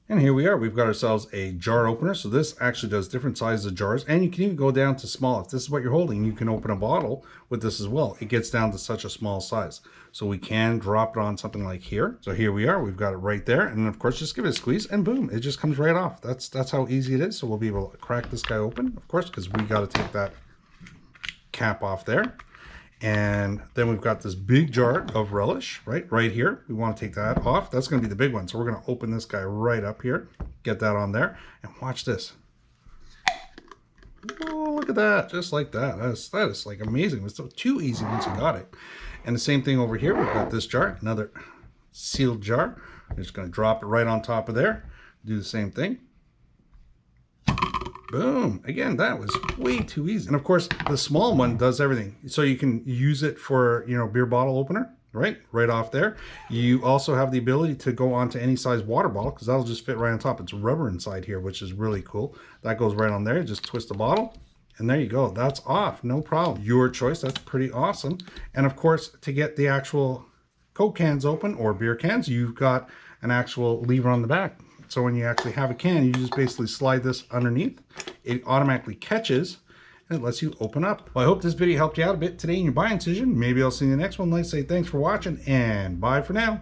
And here we are, we've got ourselves a jar opener. So this actually does different sizes of jars, and you can even go down to small. If this is what you're holding, you can open a bottle with this as well. It gets down to such a small size. So we can drop it on something like here. So here we are, we've got it right there. And of course, just give it a squeeze and boom, it just comes right off. That's how easy it is. So we'll be able to crack this guy open, of course, because we got to take that cap off there. And then we've got this big jar of relish right here. We want to take that off. That's going to be the big one. So we're going to open this guy right up here, get that on there, and watch this. Oh, look at that. Just like that. That is like amazing. It's too easy once you got it. And the same thing over here. We've got this jar, another sealed jar. I'm just going to drop it right on top of there. Do the same thing. Boom. Again, that was way too easy. And of course, the small one does everything. So you can use it for, beer bottle opener, right off there. You also have the ability to go onto any size water bottle because that'll just fit right on top. It's rubber inside here, which is really cool. That goes right on there. Just twist the bottle and there you go. That's off. No problem. Your choice. That's pretty awesome. And of course, to get the actual Coke cans open or beer cans, you've got an actual lever on the back. So when you actually have a can, you just basically slide this underneath. It automatically catches and it lets you open up. Well, I hope this video helped you out a bit today in your buying decision. Maybe I'll see you in the next one. Like I say, thanks for watching and bye for now.